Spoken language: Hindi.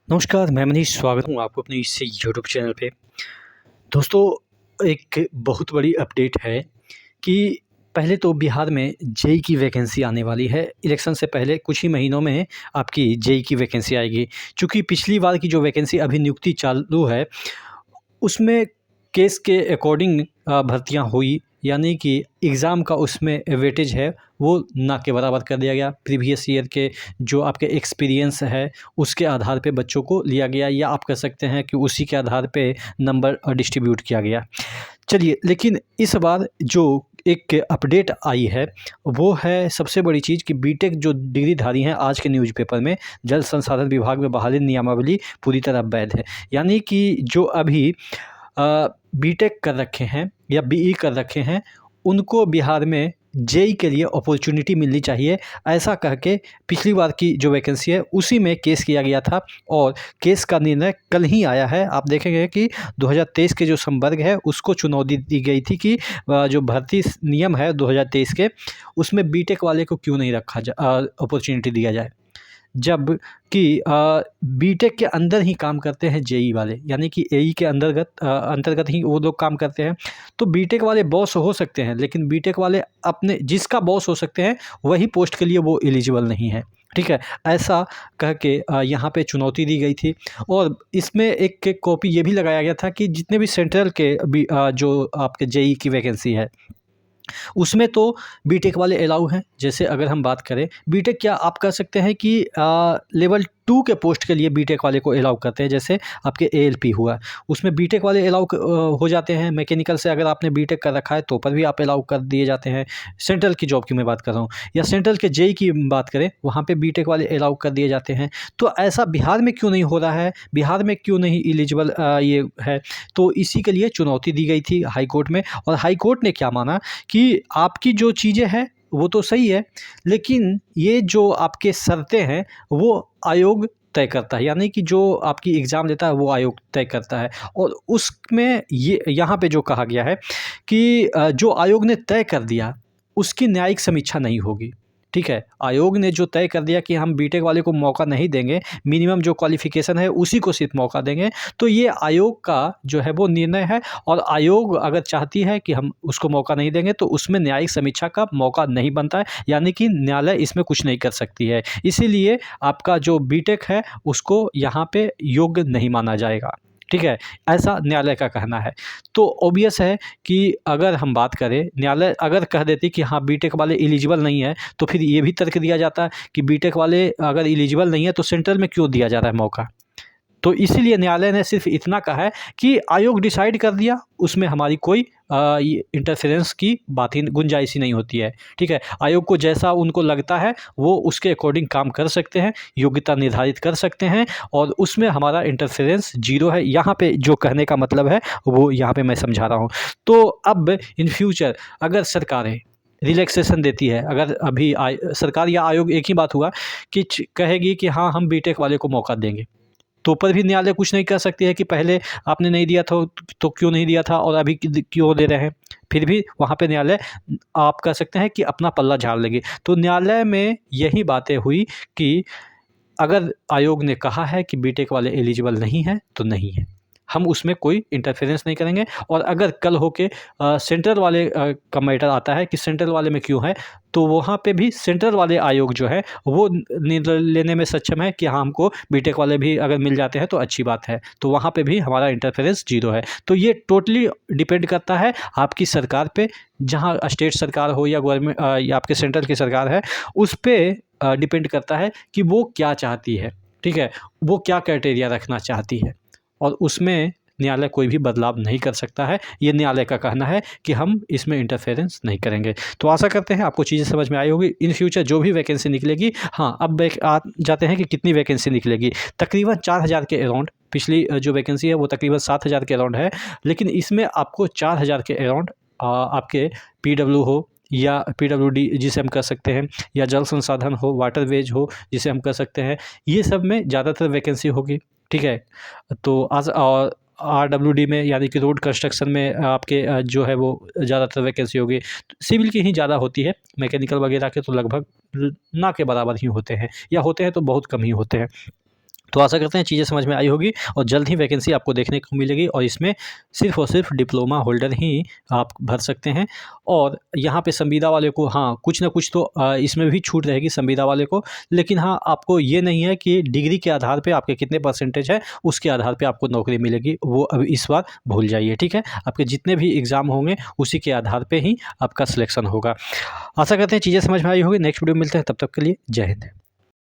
नमस्कार, मैं मनीष स्वागत हूँ आपको अपने इस यूट्यूब चैनल पे। दोस्तों, एक बहुत बड़ी अपडेट है कि पहले तो बिहार में जेईई की वैकेंसी आने वाली है। इलेक्शन से पहले कुछ ही महीनों में आपकी जेईई की वैकेंसी आएगी। चूँकि पिछली बार की जो वैकेंसी अभी नियुक्ति चालू है, उसमें केस के अकॉर्डिंग भर्तियाँ हुई, यानी कि एग्ज़ाम का उसमें वेटेज है वो ना के बराबर कर दिया गया। प्रीवियस ईयर के जो आपके एक्सपीरियंस है उसके आधार पे बच्चों को लिया गया, या आप कह सकते हैं कि उसी के आधार पे नंबर डिस्ट्रीब्यूट किया गया। चलिए, लेकिन इस बार जो एक अपडेट आई है वो है सबसे बड़ी चीज़ कि बीटेक जो डिग्रीधारी हैं, आज के न्यूज़पेपर में जल संसाधन विभाग में बहाली नियमावली पूरी तरह वैध है। यानी कि जो अभी बीटेक कर रखे हैं या बीई कर रखे हैं, उनको बिहार में जेईई के लिए अपॉर्चुनिटी मिलनी चाहिए, ऐसा कह के पिछली बार की जो वैकेंसी है उसी में केस किया गया था और केस का निर्णय कल ही आया है। आप देखेंगे कि 2023 के जो संवर्ग है उसको चुनौती दी गई थी कि जो भर्ती नियम है 2023 के, उसमें बीटेक वाले को क्यों नहीं रखा अपॉर्चुनिटी दिया जाए, जब कि बीटेक के अंदर ही काम करते हैं जेईई वाले, यानी कि एई के अंतर्गत ही वो लोग काम करते हैं। तो बीटेक वाले बॉस हो सकते हैं, लेकिन बीटेक वाले अपने जिसका बॉस हो सकते हैं वही पोस्ट के लिए वो एलिजिबल नहीं है। ठीक है, ऐसा कह के यहाँ पे चुनौती दी गई थी। और इसमें एक कॉपी ये भी लगाया गया था कि जितने भी सेंट्रल के जो आपके जेईई की वैकेंसी है उसमें तो बीटेक वाले अलाउ हैं। जैसे अगर हम बात करें बीटेक, क्या आप कह सकते हैं कि लेवल 2 के पोस्ट के लिए बीटेक वाले को अलाउ करते हैं। जैसे आपके एएलपी हुआ, उसमें बीटेक वाले अलाउ हो जाते हैं। मैकेनिकल से अगर आपने बीटेक कर रखा है तो पर भी आप अलाउ कर दिए जाते हैं। सेंट्रल की जॉब की मैं बात कर रहा हूँ, या सेंट्रल के जेईई की बात करें, वहाँ पे बीटेक वाले अलाउ कर दिए जाते हैं। तो ऐसा बिहार में क्यों नहीं हो रहा है, बिहार में क्यों नहीं एलिजिबल ये है? तो इसी के लिए चुनौती दी गई थी हाई कोर्ट में, और हाई कोर्ट ने क्या माना कि आपकी जो चीज़ें हैं वो तो सही है, लेकिन ये जो आपके शर्तें हैं वो आयोग तय करता है। यानी कि जो आपकी एग्ज़ाम लेता है वो आयोग तय करता है, और उसमें ये यहाँ पे जो कहा गया है कि जो आयोग ने तय कर दिया उसकी न्यायिक समीक्षा नहीं होगी। ठीक है, आयोग ने जो तय कर दिया कि हम बीटेक वाले को मौका नहीं देंगे, मिनिमम जो क्वालिफ़िकेशन है उसी को सिर्फ मौका देंगे, तो ये आयोग का जो है वो निर्णय है। और आयोग अगर चाहती है कि हम उसको मौका नहीं देंगे तो उसमें न्यायिक समीक्षा का मौका नहीं बनता है, यानी कि न्यायालय इसमें कुछ नहीं कर सकती है। इसीलिए आपका जो बीटेक है उसको यहाँ पे योग्य नहीं माना जाएगा। ठीक है, ऐसा न्यायालय का कहना है। तो ऑब्वियस है कि अगर हम बात करें, न्यायालय अगर कह देती कि हाँ बीटेक वाले एलिजिबल नहीं है, तो फिर ये भी तर्क दिया जाता है कि बीटेक वाले अगर एलिजिबल नहीं है तो सेंट्रल में क्यों दिया जा रहा है मौका। तो इसीलिए न्यायालय ने सिर्फ इतना कहा है कि आयोग डिसाइड कर दिया, उसमें हमारी कोई ये इंटरफेरेंस की बात ही गुंजाइश ही नहीं होती है। ठीक है, आयोग को जैसा उनको लगता है वो उसके अकॉर्डिंग काम कर सकते हैं, योग्यता निर्धारित कर सकते हैं, और उसमें हमारा इंटरफेरेंस जीरो है। यहाँ पे जो कहने का मतलब है वो यहाँ पे मैं समझा रहा हूँ। तो अब इन फ्यूचर अगर सरकारें रिलैक्सेशन देती है, अगर अभी सरकार या आयोग एक ही बात हुआ कि कहेगी कि हाँ हम बीटेक वाले को मौका देंगे, तो पर भी न्यायालय कुछ नहीं कर सकती है कि पहले आपने नहीं दिया था तो क्यों नहीं दिया था और अभी क्यों दे रहे हैं। फिर भी वहाँ पे न्यायालय आप कह सकते हैं कि अपना पल्ला झाड़ लेंगे। तो न्यायालय में यही बातें हुई कि अगर आयोग ने कहा है कि बीटेक वाले एलिजिबल नहीं हैं तो नहीं है, हम उसमें कोई इंटरफेरेंस नहीं करेंगे। और अगर कल होके सेंट्रल वाले का मैटर आता है कि सेंट्रल वाले में क्यों है, तो वहाँ पे भी सेंट्रल वाले आयोग जो है वो निर्णय लेने में सक्षम है कि हाँ हमको बीटेक वाले भी अगर मिल जाते हैं तो अच्छी बात है, तो वहाँ पे भी हमारा इंटरफेरेंस जीरो है। तो ये टोटली डिपेंड करता है आपकी सरकार पे, जहाँ स्टेट सरकार हो या गवर्नमेंट या आपके सेंट्रल की सरकार है, उस पर डिपेंड करता है कि वो क्या चाहती है। ठीक है, वो क्या क्राइटेरिया रखना चाहती है, और उसमें न्यायालय कोई भी बदलाव नहीं कर सकता है। ये न्यायालय का कहना है कि हम इसमें इंटरफेरेंस नहीं करेंगे। तो आशा करते हैं आपको चीज़ें समझ में आई होगी। इन फ्यूचर जो भी वैकेंसी निकलेगी, हाँ अब आ जाते हैं कि कितनी वैकेंसी निकलेगी। तकरीबन 4000 के अराउंड, पिछली जो वैकेंसी है वो तकरीबन 7000 के अराउंड है, लेकिन इसमें आपको 4000 के अराउंड आपके पीडब्ल्यू हो या पीडब्ल्यूडी जिसे हम कह सकते हैं, या जल संसाधन हो, वाटरवेज हो जिसे हम कह सकते हैं, ये सब में ज़्यादातर वैकेंसी होगी। ठीक है, तो आज आरडब्ल्यूडी में यानी कि रोड कंस्ट्रक्शन में आपके जो है वो ज़्यादातर वैकेंसी होगी। सिविल की ही ज़्यादा होती है, मैकेनिकल वगैरह के तो लगभग ना के बराबर ही होते हैं, या होते हैं तो बहुत कम ही होते हैं। तो आशा करते हैं चीज़ें समझ में आई होगी और जल्द ही वैकेंसी आपको देखने को मिलेगी और इसमें सिर्फ़ और सिर्फ डिप्लोमा होल्डर ही आप भर सकते हैं। और यहाँ पे संविदा वाले को हाँ, कुछ ना कुछ तो इसमें भी छूट रहेगी संविदा वाले को, लेकिन हाँ, आपको ये नहीं है कि डिग्री के आधार पे आपके कितने परसेंटेज है, उसके आधार पे आपको नौकरी मिलेगी, वो अब इस बार भूल जाइए, ठीक है? आपके जितने भी एग्ज़ाम होंगे, उसी के आधार पे ही आपका सिलेक्शन होगा। आशा करते हैं चीज़ें समझ में आई होगी। नेक्स्ट वीडियो में मिलते हैं, तब तक के लिए जय हिंद।